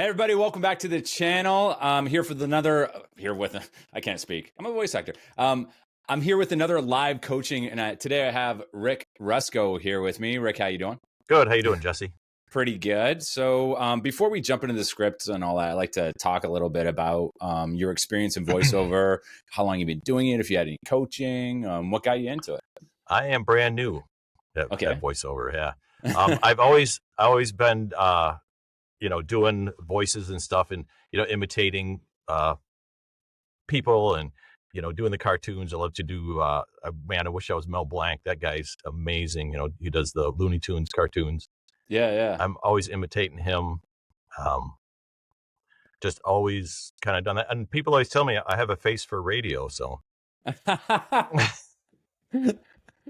Hey everybody, welcome back to the channel. I'm here for I can't speak. I'm a voice actor. I'm here with another live coaching, and today I have Rick Rusko here with me. Rick, how you doing? Good. How you doing, Jesse? Pretty good. So before we jump into the scripts and all that, I like to talk a little bit about your experience in voiceover, how long you've been doing it, if you had any coaching, what got you into it. I am brand new at voiceover. Yeah. I've always been, doing voices and stuff, and imitating people, and doing the cartoons. I love to do. Man, I wish I was Mel Blanc. That guy's amazing. He does the Looney Tunes cartoons. Yeah. I'm always imitating him. Just always kind of done that, and people always tell me I have a face for radio. So.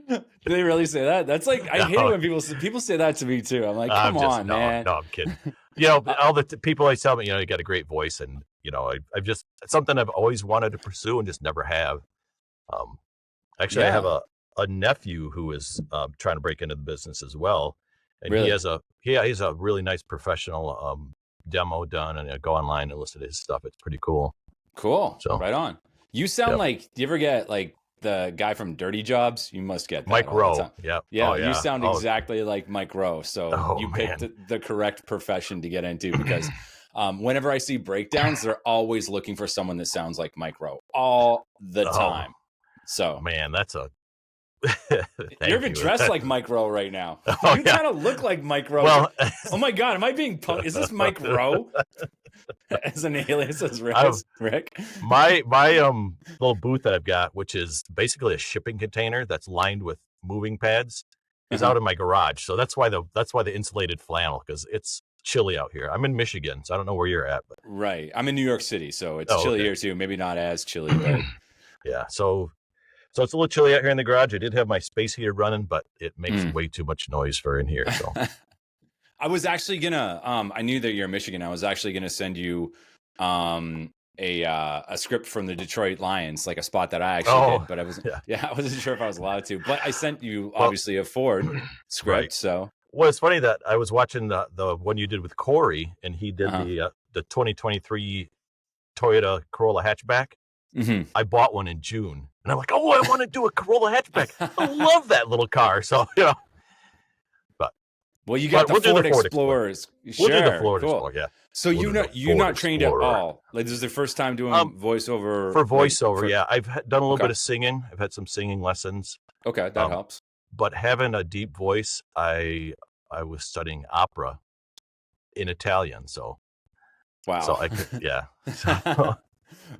Do they really say that? That's like, I hate it when people say that to me too. I'm like, come on, man. No, I'm kidding. All the people always tell me, you got a great voice, and I've just, it's something I've always wanted to pursue and just never have. Actually, I have a nephew who is trying to break into the business as well, and really? he has a really nice professional demo done, and I go online and listen to his stuff. It's pretty cool. Cool. So right on. You sound like, do you ever get like the guy from Dirty Jobs? You must get that Mike Rowe. Yeah. You sound exactly like Mike Rowe. So you picked the correct profession to get into, because whenever I see breakdowns, they're always looking for someone that sounds like Mike Rowe all the time. So man, that's a you're even dressed like Mike Rowe right now. You kind of look like Mike Rowe. Well, oh my God, am I being punked? Is this Mike Rowe as an alias as Rick? My little booth that I've got, which is basically a shipping container that's lined with moving pads, is out in my garage. So that's why the insulated flannel, because it's chilly out here. I'm in Michigan, so I don't know where you're at, but right. I'm in New York City, so it's chilly here too. Maybe not as chilly, but yeah. So it's a little chilly out here in the garage. I did have my space heater running, but it makes way too much noise for in here. So I was actually gonna. I knew that you're in Michigan. I was actually gonna send you a script from the Detroit Lions, like a spot that I actually did, but I wasn't. Yeah, I wasn't sure if I was allowed to. But I sent you obviously a Ford script. Right. So it's funny that I was watching the one you did with Corey, and he did the 2023 Toyota Corolla hatchback. I bought one in June, and I'm like, oh, I want to do a Corolla hatchback. I love that little car. So, but well, you got the Ford Explorers. We'll do the Ford Explorer, yeah. So you're not trained at all. Like, this is the first time doing voiceover. For voiceover, yeah. I've done a little bit of singing. I've had some singing lessons. Okay, that helps. But having a deep voice, I was studying opera in Italian, so wow. So I could, yeah.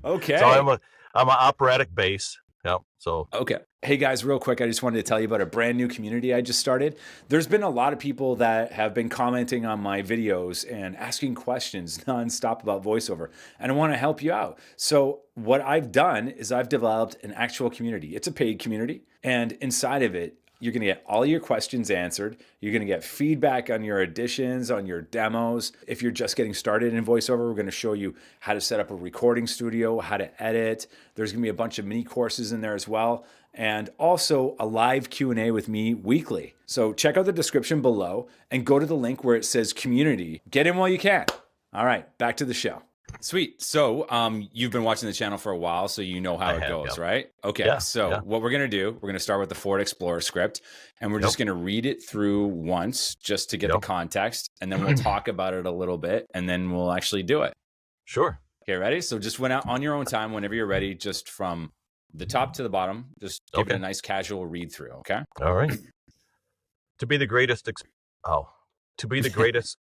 Okay. So I'm an operatic bass. Yep. So okay. Hey guys, real quick, I just wanted to tell you about a brand new community I just started. There's been a lot of people that have been commenting on my videos and asking questions nonstop about voiceover, and I want to help you out. So what I've done is I've developed an actual community. It's a paid community, and inside of it, you're going to get all your questions answered. You're going to get feedback on your auditions, on your demos. If you're just getting started in voiceover, we're going to show you how to set up a recording studio, how to edit. There's going to be a bunch of mini courses in there as well. And also a live Q&A with me weekly. So check out the description below and go to the link where it says community. Get in while you can. All right, back to the show. Sweet. So you've been watching the channel for a while, so you know how it goes, right? Okay. Yeah, so what we're going to do, we're going to start with the Ford Explorer script, and we're just going to read it through once just to get the context, and then we'll talk about it a little bit, and then we'll actually do it. Sure. Okay, ready? So just went out on your own time whenever you're ready, just from the top to the bottom. Just give it a nice casual read through, okay? All right. To be the greatest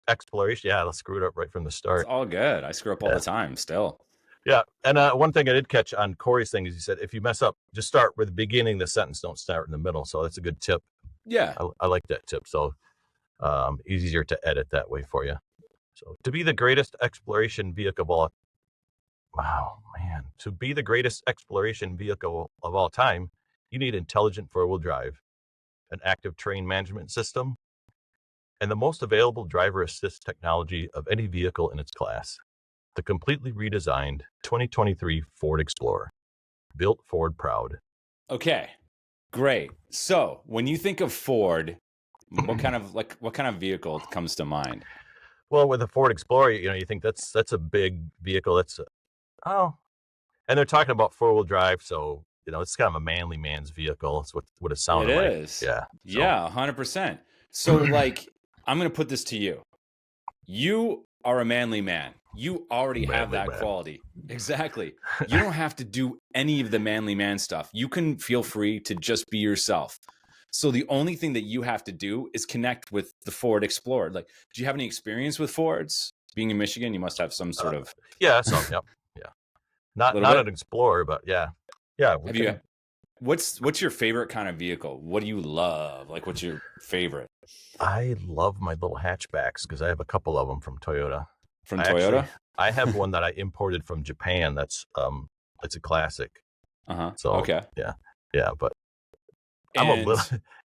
exploration. Yeah, let's screw it up right from the start. It's all good. I screw up all the time still. Yeah. And one thing I did catch on Corey's thing is he said, if you mess up, just start with the beginning of the sentence. Don't start in the middle. So that's a good tip. Yeah. I like that tip. So easier to edit that way for you. So to be the greatest exploration vehicle of all time, you need intelligent four-wheel drive, an active train management system, and the most available driver assist technology of any vehicle in its class, the completely redesigned 2023 Ford Explorer, built Ford proud. Okay, great. So when you think of Ford, what kind of vehicle comes to mind? Well, with a Ford Explorer, you think that's a big vehicle. Oh, and they're talking about four-wheel drive, so it's kind of a manly man's vehicle. It's what it It sounded like. is. Yeah. So Yeah, 100%. So, like, I'm going to put this to you. You are a manly man. You already have manly that man. quality. Exactly. You don't have to do any of the manly man stuff. You can feel free to just be yourself. So the only thing that you have to do is connect with the Ford Explorer. Like, do you have any experience with Fords? Being in Michigan, you must have some Uh, sort of yeah. Some. Yep. Yeah. Not little not an bit. Explorer, but yeah. Yeah. We Have you can. what's your favorite kind of vehicle? What do you love? Like, what's your favorite I love my little hatchbacks because I have a couple of them from Toyota. from I actually Toyota? I have one that I imported from Japan. It's a classic. Uh-huh. So Okay. yeah, yeah. But I'm a little.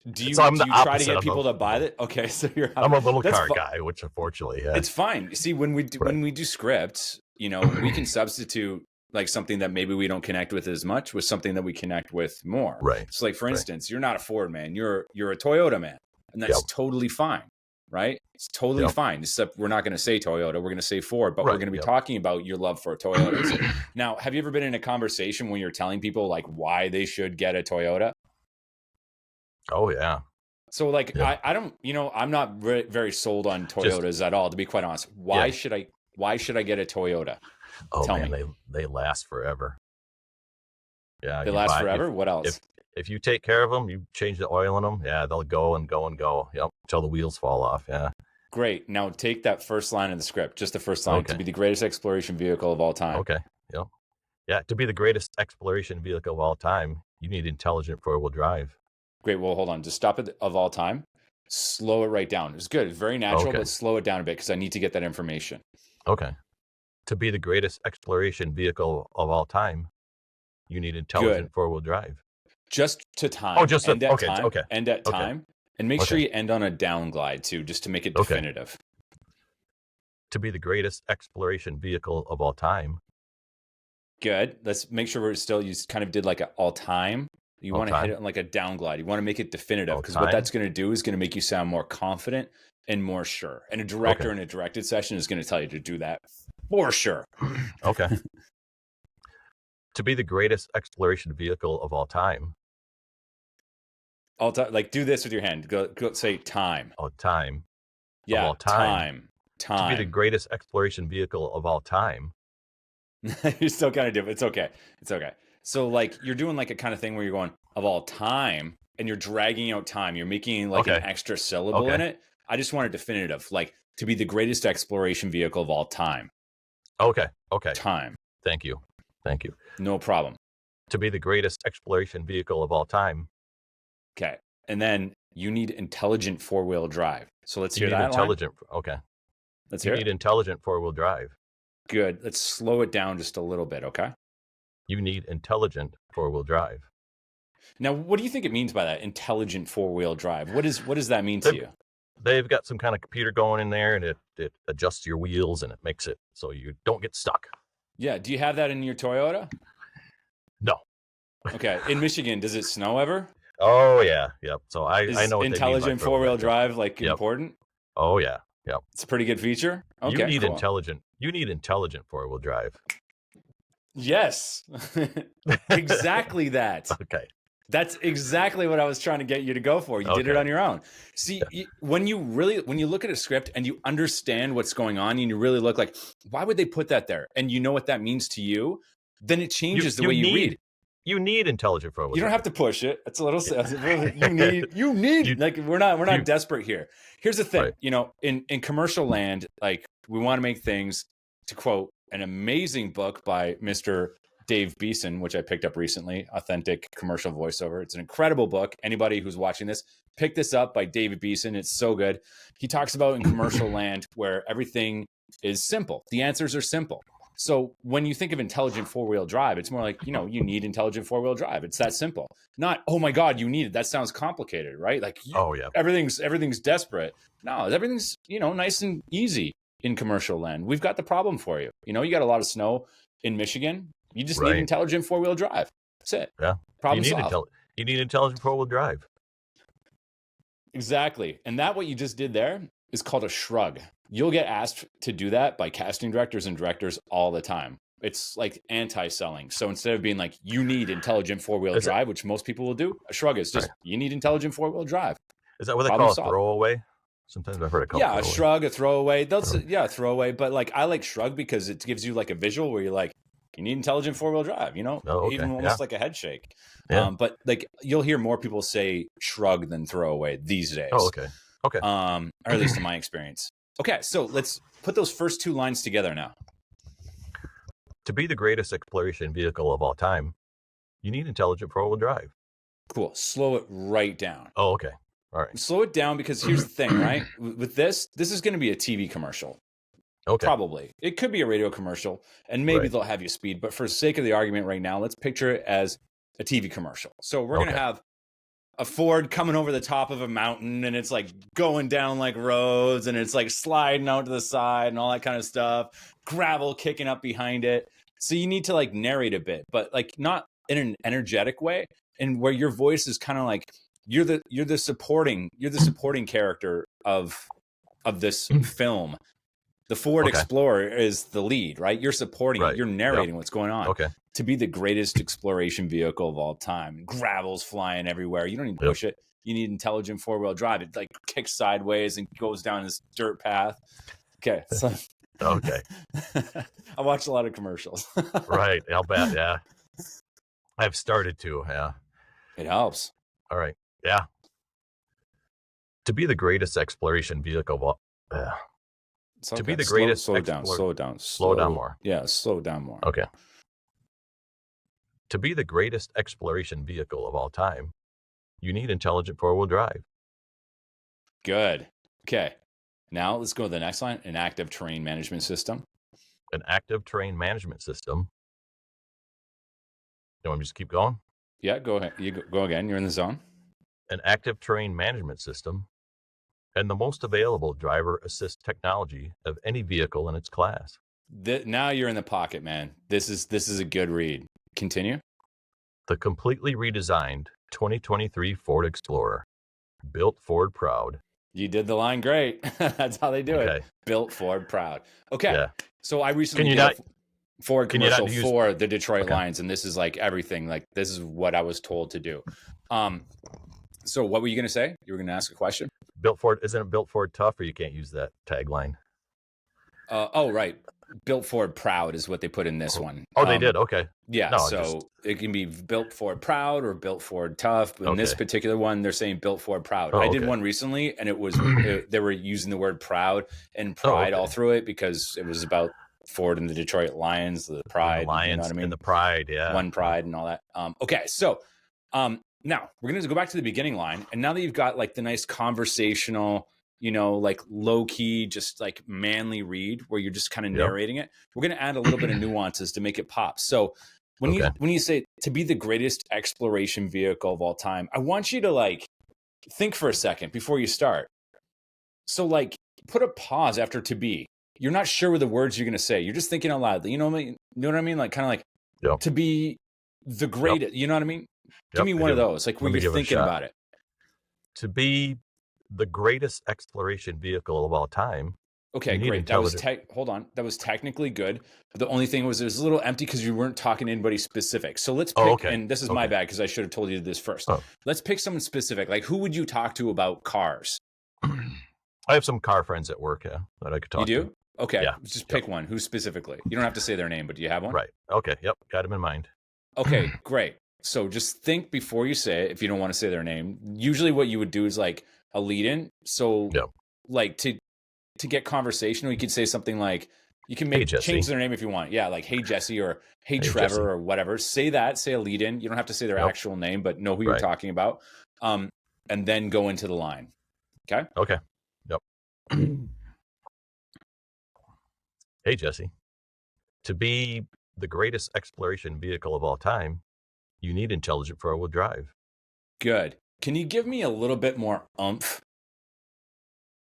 And do So you I'm do the you try to opposite. get people to buy that? Okay, so I'm a little that's car guy, which unfortunately, yeah. it's fine. See, when Right. we do scripts, we can substitute like something that maybe we don't connect with as much with something that we connect with more. Right. So, like for Right. instance, you're not a Ford man, you're a Toyota man, and Yep. that's totally fine, right? It's totally Yep. fine. Except we're not going to say Toyota, we're going to say Ford, but we're Right. going to be Yep. talking about your love for Toyotas. Now, have you ever been in a conversation when you're telling people like why they should get a Toyota? Oh yeah. So like Yeah. I don't I'm not very sold on Just Toyotas at all, to be quite honest. yeah. Why should I get a Toyota? Oh Tell man, me. they last forever. Yeah. They You last buy forever? What if else? if you take care of them, you change the oil in them. Yeah, they'll go and go and go. Yep. Until the wheels fall off. Yeah. Great. Now take that first line of the script, just the first line, to Okay. be the greatest exploration vehicle of all time. Okay. Yep. Yeah. To be the greatest exploration vehicle of all time, you need intelligent four-wheel drive. Great. Well, hold on. Just stop it of all time. Slow it right down. It's good. It's very natural, Okay. but slow it down a bit because I need to get that information. Okay. To be the greatest exploration vehicle of all time, you need intelligent Good. four-wheel drive. Just to Oh, time. just End at okay. time. Okay. End at Okay. time. And make sure Okay. you end on a down glide too, just to make it Okay. definitive. To be the greatest exploration vehicle of all time. Good. Let's make sure we're still, you kind of did like an all time. You All want to hit time. it on like a down glide. You want to make it definitive All because what time. that's going to do is going to make you sound more confident and more sure. And a director Okay. in a directed session is going to tell you to do that for sure. Okay. To be the greatest exploration vehicle of all time. All time, like do this with your hand. Go say time. All time. Of Yeah, all time. To be the time. greatest exploration vehicle of all time. You're still kind of different. It's okay. It's okay. So like you're doing like a kind of thing where you're going of all time and you're dragging out time. You're making like an Okay. extra syllable in Okay. it. I just want a definitive, like to be the greatest exploration vehicle of all time. Okay. Okay. Time. Thank you. Thank you. No problem. To be the greatest exploration vehicle of all time. Okay. And then you need intelligent four-wheel drive. So let's You hear need that line. intelligent. Okay. Let's You hear need it. intelligent four-wheel drive. Good. Let's slow it down just a little bit, okay? You need intelligent four-wheel drive. Now, what do you think it means by that? Intelligent four-wheel drive. What does that mean to They've, you? they've got some kind of computer going in there, and it adjusts your wheels, and it makes it so you don't get stuck. Yeah. Do you have that in your Toyota? No. Okay. In Michigan, does it snow ever? Oh yeah, yep. So I Is know what they mean by intelligent four-wheel drive. drive like Yep. important? Oh yeah, yep. It's a pretty good feature. You Okay, need cool. intelligent four-wheel drive. Yes. Exactly that. Okay. That's exactly what I was trying to get you to go for. You did it Okay. on your own. See, when you look at a script and you understand what's going on and you really look like, why would they put that there? And you know what that means to you, then it changes the way you read. You need intelligent four-wheel drive. You don't have to push it. It's a little you need like we're not desperate here. Here's the thing, Right. In commercial land, like we want to make things, to quote an amazing book by Mr. Dave Beeson, which I picked up recently, Authentic Commercial Voiceover. It's an incredible book. Anybody who's watching this, pick this up by David Beeson. It's so good. He talks about in commercial land where everything is simple. The answers are simple. So when you think of intelligent four-wheel drive, it's more like, you need intelligent four-wheel drive. It's that simple. Not, oh my God, you need it. That sounds complicated, right? Like Oh yeah. everything's desperate. No, everything's, nice and easy in commercial land. We've got the problem for you. You got a lot of snow in Michigan. You just need intelligent four-wheel drive. That's it. Yeah. Problem solved. You need intelligent four-wheel drive. Exactly. And that what you just did there is called a shrug. You'll get asked to do that by casting directors and directors all the time. It's like anti-selling. So instead of being like, you need intelligent four-wheel Is it drive, which most people will do, a shrug is just, right? you need intelligent four-wheel drive. Is that what they Problem call a solved. throwaway? Sometimes I've heard it called Yeah, a throwaway. shrug, a throwaway. Throwaway. Yeah, a throwaway. But like, I like shrug because it gives you like a visual where you're like, you need intelligent four-wheel drive, Oh, okay. even almost like a head shake. Yeah. But like, you'll hear more people say shrug than throwaway these days. Oh, okay. Okay. Or at least in my experience. Okay, so let's put those first two lines together now. To be the greatest exploration vehicle of all time, you need intelligent four-wheel drive. Cool. Slow it right down. Oh, okay. All right. Slow it down because here's the thing, right? With this is going to be a TV commercial. Okay. Probably. It could be a radio commercial, and maybe Right. they'll have you speed. But for the sake of the argument right now, let's picture it as a TV commercial. So we're going to Okay. have a Ford coming over the top of a mountain, and it's like going down like roads, and it's like sliding out to the side and all that kind of stuff. Gravel kicking up behind it. So you need to like narrate a bit, but like not in an energetic way, and where your voice is kind of like you're the supporting character of this film. The Ford Okay. Explorer is the lead, right? You're supporting Right. it. You're narrating what's going on. Okay. To be the greatest exploration vehicle of all time. Gravel's flying everywhere. You don't need to Yep. push it. You need intelligent four-wheel drive. It like kicks sideways and goes down this dirt path. Okay. So Okay. I watched a lot of commercials. Right. I'll bet. Yeah. I've started to. Yeah. It helps. All right. Yeah. To be the greatest exploration vehicle of all. It's To okay. be the greatest Slow down. explore- Slow down. Slow down more. Yeah, slow down more. Okay. To be the greatest exploration vehicle of all time, you need intelligent four-wheel drive. Good. Okay. Now let's go to the next line. An active terrain management system. An active terrain management system. You want me to just keep going? Yeah, go ahead. You go again. You're in the zone. An active terrain management system, and the most available driver assist technology of any vehicle in its class. Now you're in the pocket, man. This is a good read. Continue. The completely redesigned 2023 Ford Explorer, built Ford proud. You did the line great. That's how they do it. Okay. Built Ford proud. Okay. Yeah. So I recently Can you did not- a Ford can you not commercial use- for the Detroit Okay. Lions, and this is like everything. Like this is what I was told to do. So what were you going to say? You were going to ask a question? Built Ford, isn't it built Ford tough, or you can't use that tagline? Oh, right. Built Ford proud is what they put in this one. Oh, they did. Okay. Yeah, No, so it can be built Ford proud or built Ford tough. But in this Okay. particular one, they're saying built Ford proud. Oh, I did okay. one recently, and it was they were using the word proud and pride okay. all through it because it was about Ford and the Detroit Lions, the pride, And the Lions you know what I mean? and the pride. Yeah. One pride and all that. Okay, so now we're gonna go back to the beginning line, and now that you've got like the nice conversational, like low key, just like manly read where you're just kind of Yep. narrating it, we're gonna add a little bit of nuances to make it pop. So when you say to be the greatest exploration vehicle of all time, I want you to like think for a second before you start. So like put a pause after to be. You're not sure what the words you're gonna say. You're just thinking out loud. You know what I mean? You know what I mean? Like kind of like Yep. to be the greatest. You know what I mean? Give Yep, me I one of do. those, like where Let me you're give it a thinking shot. about it. To be the greatest exploration vehicle of all time. Okay, You need great. That was intelligent- hold on. That was technically good. But the only thing was it was a little empty because you weren't talking to anybody specific. So let's pick, Oh, okay. and this is my Okay. bad because I should have told you this first. Oh. Let's pick someone specific. Like who would you talk to about cars? I have some car friends at work, that I could talk You do? to. Okay, Yeah. just pick one. Who specifically? You don't have to say their name, but do you have one? Right. Okay. Yep. Got him in mind. Okay, great. So just think before you say it if you don't want to say their name. Usually what you would do is like a lead in. So Yep. like to get conversational, you could say something like you can Hey, Jesse. change their name if you want. Yeah, like hey Jesse or hey, Trevor Jesse. or whatever. Say that, say a lead in. You don't have to say their Yep. actual name, but know who you're Right. talking about. And then go into the line. Okay? Okay. Yep. Hey, Jesse. To be the greatest exploration vehicle of all time, you need intelligent four-wheel drive. Good. Can you give me a little bit more oomph?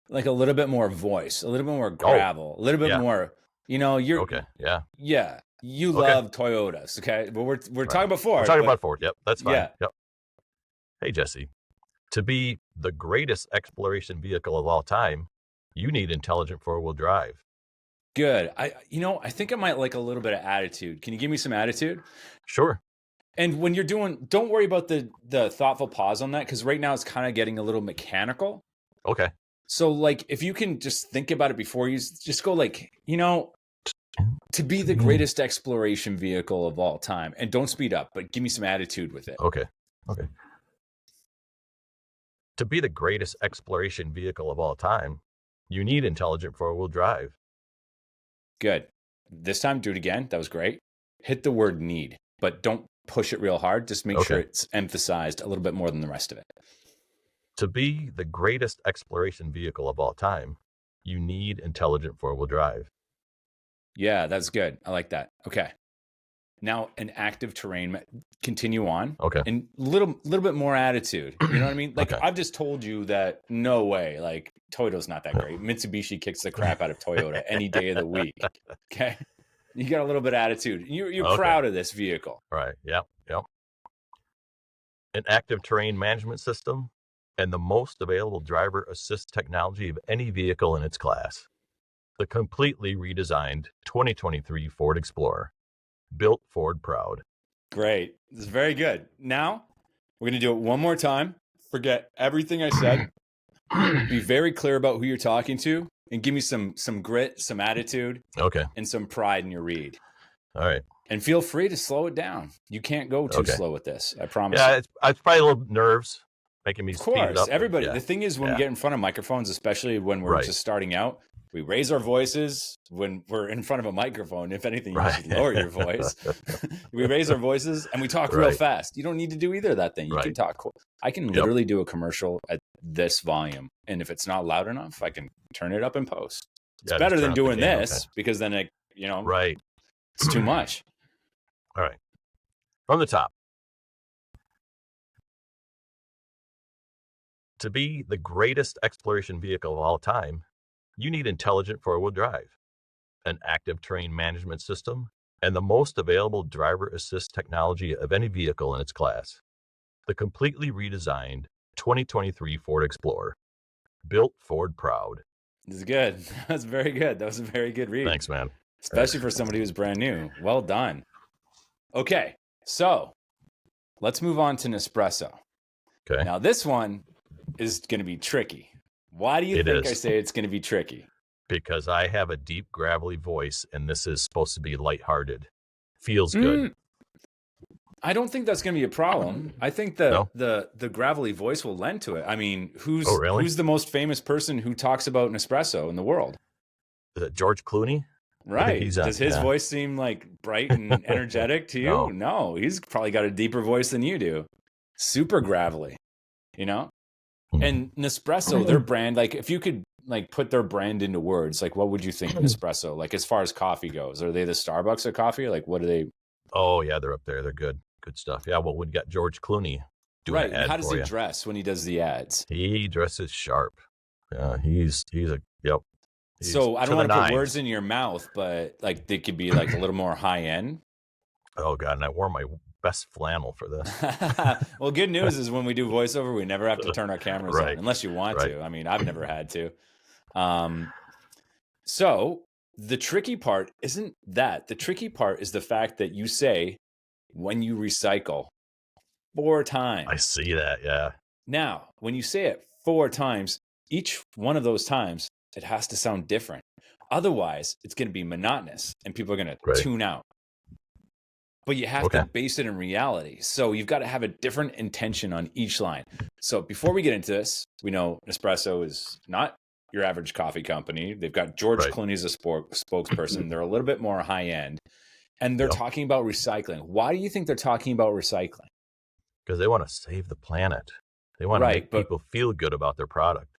Like a little bit more voice, a little bit more gravel, a little bit yeah. more, you're Okay. Yeah. yeah, you Okay. love Toyotas, okay? But we're talking about Ford. We're talking but- about Ford. Yep. That's fine. Yeah. Yep. Hey, Jesse. To be the greatest exploration vehicle of all time, You need intelligent four-wheel drive. Good. I think I might like a little bit of attitude. Can you give me some attitude? Sure. And when you're doing, don't worry about the thoughtful pause on that, because right now it's kind of getting a little mechanical. Okay. So like, if you can just think about it before you just go like, to be the greatest exploration vehicle of all time, and don't speed up, but give me some attitude with it. Okay. To be the greatest exploration vehicle of all time, you need intelligent four-wheel drive. Good. This time, do it again. That was great. Hit the word need, but don't push it real hard. Just make sure it's emphasized a little bit more than the rest of it. To be the greatest exploration vehicle of all time, you need intelligent four-wheel drive. Yeah, that's good. I like that. Okay. Now, an active terrain, continue on. Okay. And little bit more attitude. You know what I mean? Like, I've just told you that no way. Like, Toyota's not that great. Mitsubishi kicks the crap out of Toyota any day of the week. Okay. You got a little bit of attitude. You're proud of this vehicle. Right. Yep. An active terrain management system and the most available driver assist technology of any vehicle in its class. The completely redesigned 2023 Ford Explorer. Built Ford proud. Great. This is very good. Now, we're going to do it one more time. Forget everything I said. Be very clear about who you're talking to, and give me some grit, some attitude, and some pride in your read. All right. And feel free to slow it down. You can't go too slow with this. I promise. Yeah, it's probably a little nerves making me speed it up. Everybody. The thing is, when we get in front of microphones, especially when we're just starting out, we raise our voices when we're in front of a microphone. If anything, you should lower your voice. We raise our voices and we talk real fast. You don't need to do either of that thing. You can talk. I can literally do a commercial at this volume. And if it's not loud enough, I can turn it up in post. It's better than doing this because then it's too much. All right. From the top. To be the greatest exploration vehicle of all time, you need intelligent four-wheel drive, an active terrain management system, and the most available driver assist technology of any vehicle in its class. The completely redesigned 2023 Ford Explorer. Built Ford proud. This is good. That's very good. That was a very good read. Thanks, man. Especially for somebody who's brand new. Well done. Okay, so let's move on to Nespresso. Okay. Now, this one is going to be tricky. Why do you think I say it's going to be tricky? Because I have a deep, gravelly voice, and this is supposed to be lighthearted. Feels good. I don't think that's going to be a problem. I think the gravelly voice will lend to it. I mean, who's the most famous person who talks about Nespresso in the world? Is it George Clooney? Right. Does his voice seem like bright and energetic to you? No, he's probably got a deeper voice than you do. Super gravelly, And Nespresso, their brand, like if you could like put their brand into words, like what would you think Nespresso, like as far as coffee goes? Are they the Starbucks of coffee? Like what are they? Oh yeah, they're up there. They're good stuff. Yeah, well, we got George Clooney doing an ad. How does he dress when he does the ads? He dresses sharp. Yeah, he's So I don't want to put words in your mouth, but like they could be like a little more high end. Oh God, and I wore my best flannel for this. Well, good news is when we do voiceover, we never have to turn our cameras on unless you want to. I mean, I've never had to. So the tricky part isn't that. The tricky part is the fact that you say when you recycle 4 times. I see that, yeah. Now, when you say it 4 times, each one of those times, it has to sound different. Otherwise, it's going to be monotonous and people are going to tune out. But you have to base it in reality. So you've got to have a different intention on each line. So before we get into this, we know Nespresso is not your average coffee company. They've got George Clooney as a spokesperson. They're a little bit more high end. And they're talking about recycling. Why do you think they're talking about recycling? Because they want to save the planet. They want to make people feel good about their product.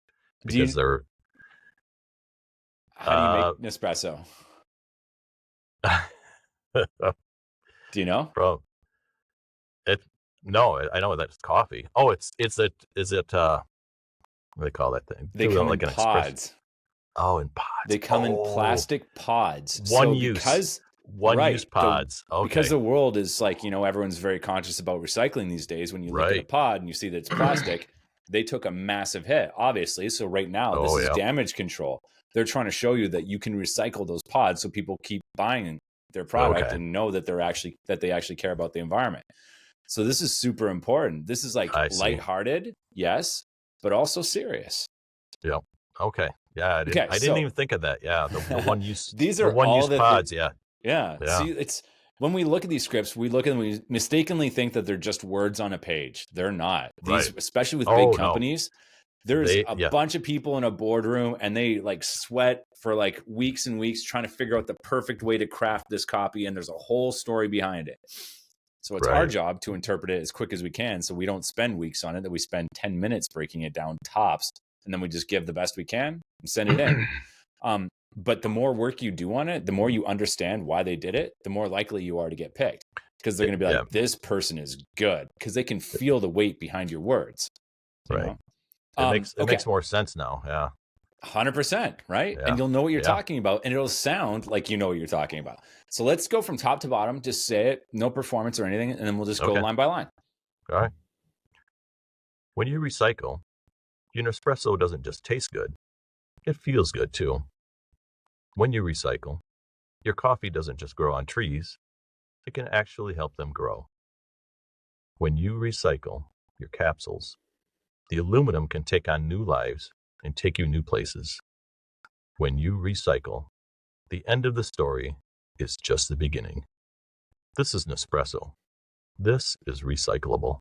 Because they're... How do you make Nespresso? Do you know? Bro, no, I know that's coffee. Oh, is it what do they call that thing? They come in pods. Oh, in pods. They come in plastic pods. Use pods. Because the world is like, everyone's very conscious about recycling these days. When you look at a pod and you see that it's plastic, they took a massive hit, obviously. So right now, this Oh, is yeah. damage control. They're trying to show you that you can recycle those pods so people keep buying their product Okay. and know that they actually care about the environment. So this is super important. This is like I see. lighthearted, yes, but also serious. Yep. Okay. Yeah, I Okay, didn't so even think of that. Yeah, the one use these the are one all use the pods. Yeah. yeah. Yeah. See, it's when we look at these scripts, we look at them, we mistakenly think that they're just words on a page. They're not. These, Right. especially with big Oh no. companies, there's a Yeah. bunch of people in a boardroom and they like sweat for like weeks and weeks trying to figure out the perfect way to craft this copy. And there's a whole story behind it. So it's our Right. job to interpret it as quick as we can. So we don't spend weeks on it, that we spend 10 minutes breaking it down tops. And then we just give the best we can and send it in. But the more work you do on it, the more you understand why they did it, the more likely you are to get picked, because they're going to be like, this person is good, because they can feel the weight behind your words. Right. Know? It makes more sense now. Yeah. 100%, right? Yeah. And you'll know what you're Yeah. talking about, and it'll sound like you know what you're talking about. So let's go from top to bottom, just say it, no performance or anything, and then we'll just go line by line. All right. When you recycle, your Nespresso doesn't just taste good, it feels good too. When you recycle, your coffee doesn't just grow on trees, it can actually help them grow. When you recycle your capsules, the aluminum can take on new lives and take you new places. When you recycle, the end of the story is just the beginning. This is Nespresso. This is recyclable.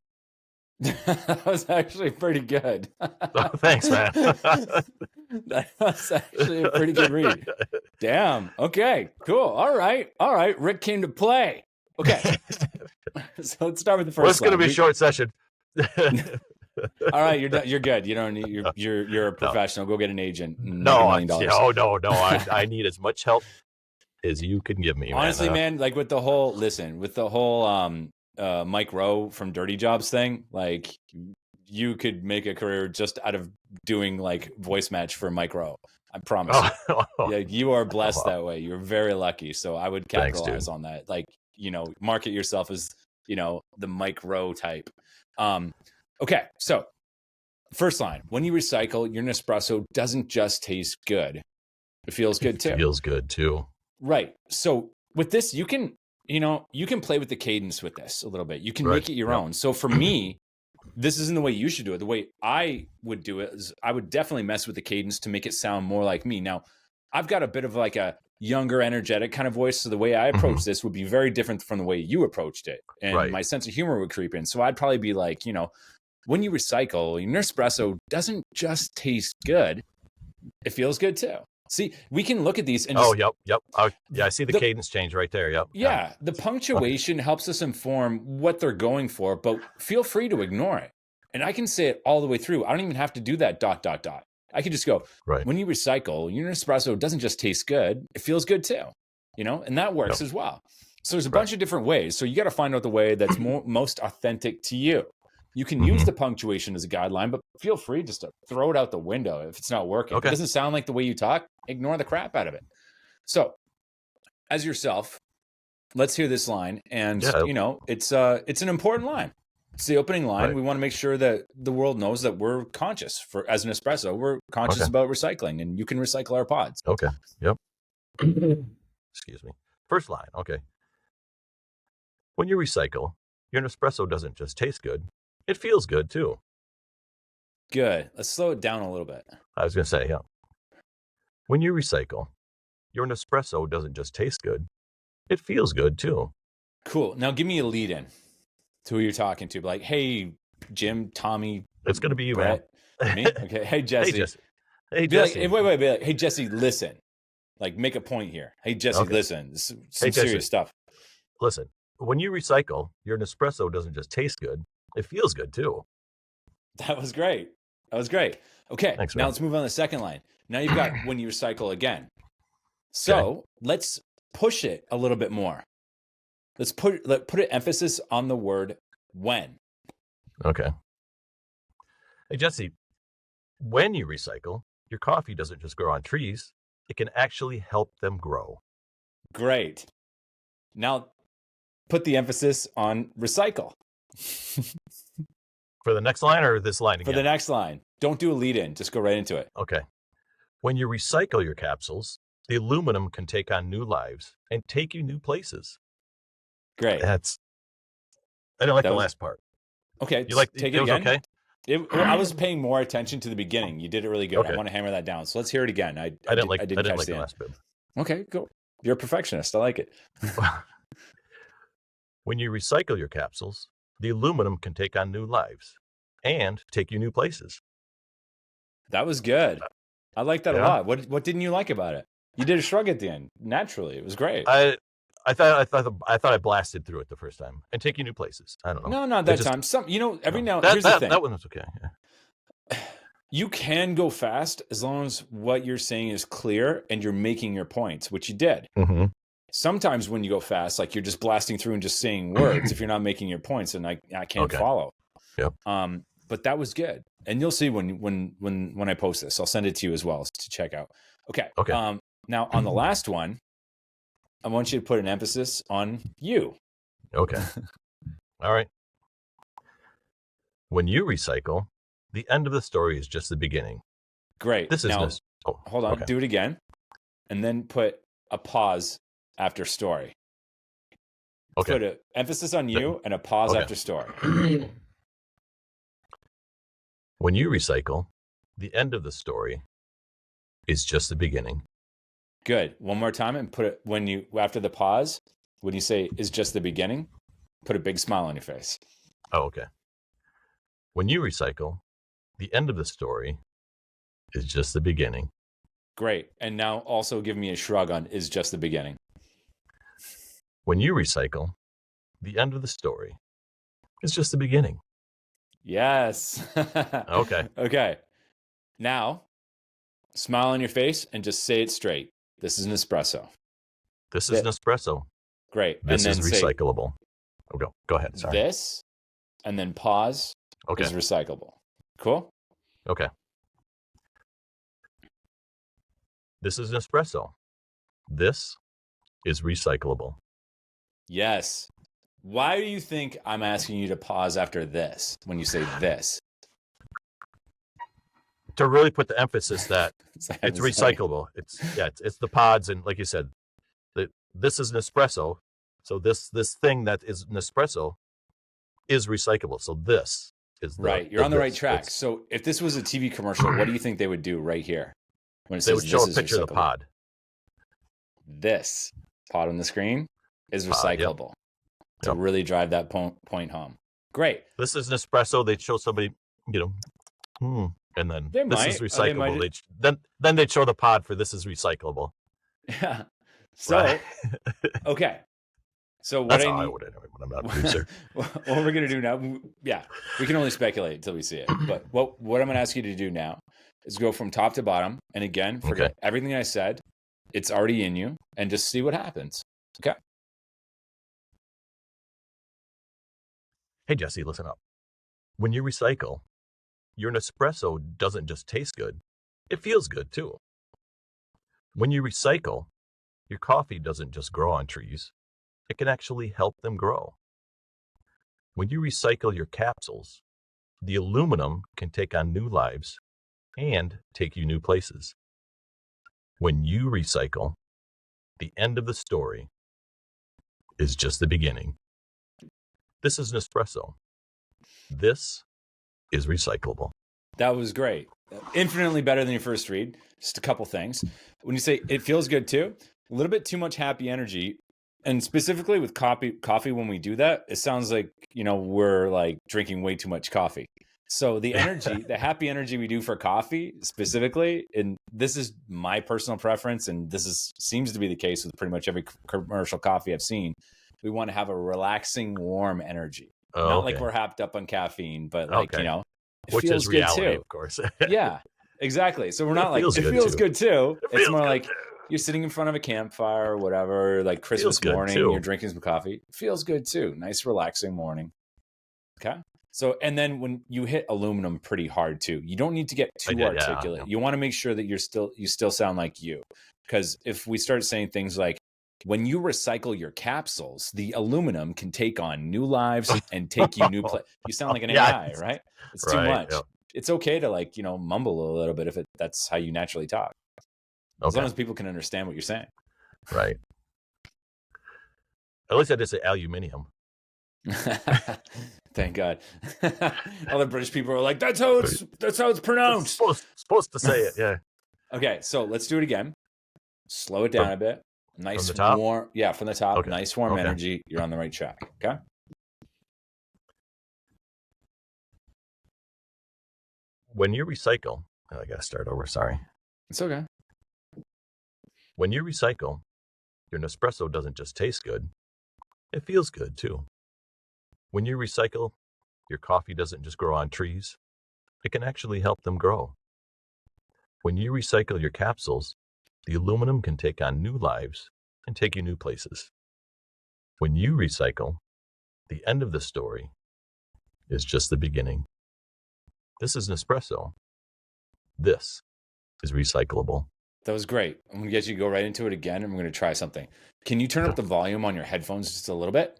That was actually pretty good. Oh, thanks, man. That was actually a pretty good read. Damn. Okay, cool. All right. Rick came to play. Okay. So let's start with the first. Well, it's going to be a short session. All right, you're good. You don't need you're a professional. Go get an agent. No, $1 no. I need as much help as you can give me. Honestly, man, like with the whole Mike Rowe from Dirty Jobs thing, like you could make a career just out of doing like voice match for Mike Rowe. I promise you. Yeah, you are blessed that way. You're very lucky. So I would capitalize on that. Like, market yourself as, the Mike Rowe type. Okay, so first line, when you recycle, your Nespresso doesn't just taste good. It feels good too. It feels good too. Right. So with this, you can play with the cadence with this a little bit. You can make it your own. So for me, this isn't the way you should do it. The way I would do it is I would definitely mess with the cadence to make it sound more like me. Now, I've got a bit of like a younger, energetic kind of voice. So the way I approach this would be very different from the way you approached it. And my sense of humor would creep in. So I'd probably be like, when you recycle, your Nespresso doesn't just taste good. It feels good too. See, we can look at these and yep. Yeah, I see the cadence change right there. Yep. Yeah, the punctuation helps us inform what they're going for, but feel free to ignore it. And I can say it all the way through. I don't even have to do that ... I could just go, when you recycle, your Nespresso doesn't just taste good, it feels good too. And that works as well. So there's a bunch of different ways. So you got to find out the way that's most authentic to you. You can use the punctuation as a guideline, but feel free just to throw it out the window if it's not working. If it doesn't sound like the way you talk, ignore the crap out of it. So, as yourself, let's hear this line. And, it's an important line. It's the opening line. We want to make sure that the world knows that we're conscious as an espresso. We're conscious about recycling, and you can recycle our pods. Okay. Yep. Excuse me. First line. Okay. When you recycle, your Nespresso doesn't just taste good. It feels good too. Good. Let's slow it down a little bit. I was going to say, yeah. When you recycle, your Nespresso doesn't just taste good. It feels good too. Cool. Now give me a lead in to who you're talking to. Like, hey, Jim, Tommy. It's going to be you, Brett, man. Me? Okay. Hey, Jesse. Hey, Jesse. Like, wait. Be like, hey, Jesse, listen. Like, make a point here. Hey, Jesse, listen. This is some serious stuff. Listen, when you recycle, your Nespresso doesn't just taste good. It feels good too. That was great. Okay. Thanks, now let's move on to the second line. Now you've got when you recycle again. So let's push it a little bit more. Let's put an emphasis on the word when. Okay. Hey, Jesse, when you recycle, your coffee doesn't just grow on trees. It can actually help them grow. Great. Now put the emphasis on recycle. For the next line or this line For again? the next line. Don't do a lead in. Just go right into it. Okay. When you recycle your capsules, the aluminum can take on new lives and take you new places. Great. I didn't like That the was last part. okay. You like Take it it was again. okay? Well, I was paying more attention to the beginning. You did it really good. I Okay. want to hammer that down. So let's hear it again. I didn't didn't like catch the the end. last bit. Okay, go. You're a perfectionist. I like it. When you recycle your capsules, the aluminum can take on new lives and take you new places. That was good. I like that a Yeah. lot. What didn't you like about it? You did a shrug at the end. Naturally, it was great. I thought I blasted through it the first time and take you new places. I don't know. No, not that time. Every now. Here's the thing. That one was okay. Yeah. You can go fast as long as what you're saying is clear and you're making your points, which you did. Mm-hmm. Sometimes when you go fast, like you're just blasting through and just saying words, if you're not making your points, and I can't follow. Yep. But that was good, and you'll see when I post this. I'll send it to you as well to check out. Okay. Okay. Now on the last one, I want you to put an emphasis on you. Okay. All right. When you recycle, the end of the story is just the beginning. Great. This is now, this. Oh, hold on. okay. Do it again, and then put a pause after story. Okay. Put an emphasis on you and a pause after story. When you recycle, the end of the story is just the beginning. Good. One more time and put it after the pause, when you say is just the beginning, put a big smile on your face. Oh, okay. When you recycle, the end of the story is just the beginning. Great. And now also give me a shrug on is just the beginning. When you recycle, the end of the story is just the beginning. Yes. Okay. Okay. Now, smile on your face and just say it straight. This is an espresso. This is an espresso. Great. This and is then recyclable. Go ahead. Sorry. This, and then pause is recyclable. Cool? Okay. This is an espresso. This is recyclable. Yes. Why do you think I'm asking you to pause after this when you say this? To really put the emphasis that it's recyclable. It's the pods, and like you said, this is an espresso. So this thing that is an espresso is recyclable. So this is right. You're on the right track. So if this was a TV commercial, what do you think they would do right here? When it says they would show a picture of the pod. This pod on the screen is recyclable to really drive that point home. Great. This is an espresso. They'd show somebody, and then this is recyclable. Then they'd show the pod for this is recyclable. Yeah. So, okay. So what I would anyway when I'm not a producer. What we're going to do now, we can only speculate until we see it. But what I'm going to ask you to do now is go from top to bottom. And again, forget everything I said. It's already in you. And just see what happens. Okay. Hey, Jesse, listen up. When you recycle, your Nespresso doesn't just taste good. It feels good, too. When you recycle, your coffee doesn't just grow on trees. It can actually help them grow. When you recycle your capsules, the aluminum can take on new lives and take you new places. When you recycle, the end of the story is just the beginning. This is an espresso. This is recyclable. That was great. Infinitely better than your first read. Just a couple things. When you say it feels good too, a little bit too much happy energy. And specifically with coffee, when we do that, it sounds like, we're like drinking way too much coffee. So the energy, the happy energy we do for coffee specifically, and this is my personal preference, and seems to be the case with pretty much every commercial coffee I've seen. We want to have a relaxing, warm energy. Not like we're hopped up on caffeine, but like, it which feels is reality, good too. Of course. Yeah, exactly. So we're not like, it feels good too. It's more like you're sitting in front of a campfire or whatever, like Christmas morning, you're drinking some coffee. It feels good too. Nice, relaxing morning. Okay. So, and then when you hit aluminum pretty hard too, you don't need to get too articulate. You want to make sure that you still sound like you. Because if we start saying things like, When you recycle your capsules, the aluminum can take on new lives and take you new place. You sound like an Yeah, AI, right? It's too right. much. Yep. It's okay to like, mumble a little bit if that's how you naturally talk. As long Okay. as people can understand what you're saying. Right. At least I did say aluminium. Thank God. Other British people are like, that's how it's pronounced. Supposed to say it, yeah. Okay, so let's do it again. Slow it down a bit. Nice the top? warm. Yeah, from the top. Okay. Nice warm Okay. energy. You're on the right track. Okay. When you recycle, I gotta start over, sorry. It's okay. When you recycle, your Nespresso doesn't just taste good, it feels good too. When you recycle, your coffee doesn't just grow on trees, it can actually help them grow. When you recycle your capsules, the aluminum can take on new lives and take you new places. When you recycle, the end of the story is just the beginning. This is Nespresso. This is recyclable. That was great. I'm going to get you to go right into it again, and we're going to try something. Can you turn up the volume on your headphones just a little bit?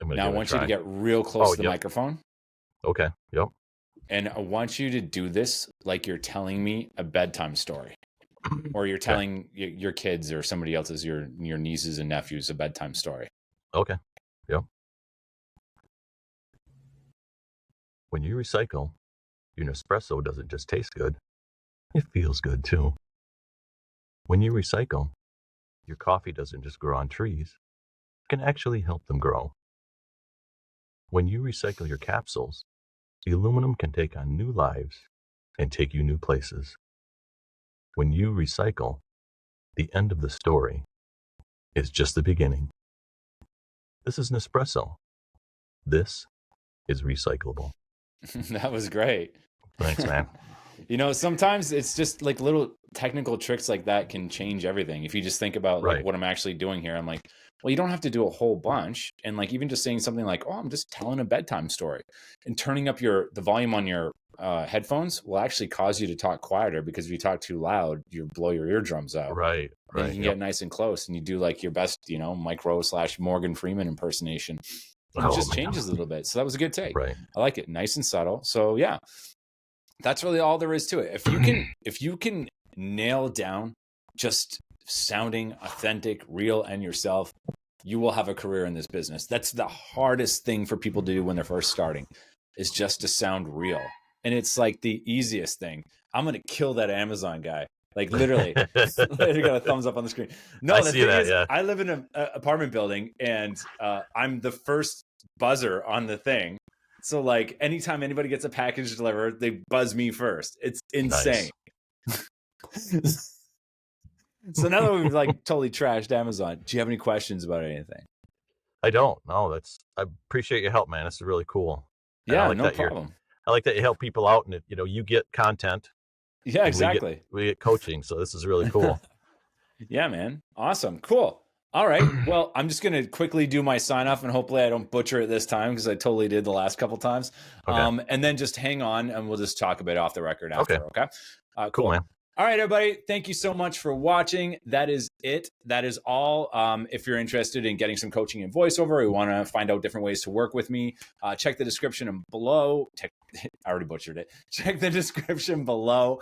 Now I want you to get real close to the microphone. Okay. Yep. And I want you to do this like you're telling me a bedtime story. Or you're telling your kids or somebody else's, your nieces and nephews, a bedtime story. Okay. Yep. When you recycle, your Nespresso doesn't just taste good, it feels good too. When you recycle, your coffee doesn't just grow on trees, it can actually help them grow. When you recycle your capsules, the aluminum can take on new lives and take you new places. When you recycle, the end of the story is just the beginning. This is Nespresso. This is recyclable. That was great. Thanks, man. Sometimes it's just like little technical tricks like that can change everything. If you just think about like what I'm actually doing here, I'm like, well, you don't have to do a whole bunch. And like even just saying something like, oh, I'm just telling a bedtime story, and turning up the volume on your headphones will actually cause you to talk quieter, because if you talk too loud, you blow your eardrums out. Right. Then you can get nice and close, and you do like your best, Mike Rowe / Morgan Freeman impersonation. And it just changes a little bit. So that was a good take. Right. I like it. Nice and subtle. So yeah, that's really all there is to it. If you can nail down just sounding authentic, real, and yourself, you will have a career in this business. That's the hardest thing for people to do when they're first starting, is just to sound real. And it's like the easiest thing. I'm going to kill that Amazon guy. Like literally, you got a thumbs up on the screen. No, the thing is, I live in an apartment building, and I'm the first buzzer on the thing. So like anytime anybody gets a package delivered, they buzz me first. It's insane. Nice. So now that we've like totally trashed Amazon, do you have any questions about anything? I don't. No, I appreciate your help, man. It's really cool. Yeah, no problem. I like that you help people out, and you get content. Yeah, exactly. We get coaching, so this is really cool. Yeah, man. Awesome. Cool. All right. Well, I'm just going to quickly do my sign off, and hopefully I don't butcher it this time, because I totally did the last couple times. Okay. And then just hang on, and we'll just talk a bit off the record after. Okay. Cool, man. All right, everybody. Thank you so much for watching. That is it. That is all. If you're interested in getting some coaching in voiceover, or you want to find out different ways to work with me, check the description below. I already butchered it. Check the description below.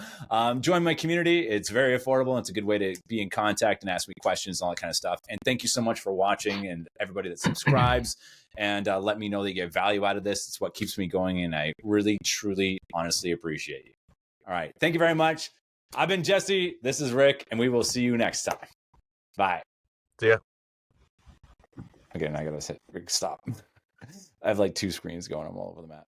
Join my community. It's very affordable. It's a good way to be in contact and ask me questions and all that kind of stuff. And thank you so much for watching, and everybody that subscribes and let me know that you get value out of this. It's what keeps me going, and I really, truly, honestly appreciate you. All right. Thank you very much. I've been Jesse. This is Rick, and we will see you next time. Bye. See ya. Okay, now I gotta hit stop. I have like 2 screens going. I'm all over the map.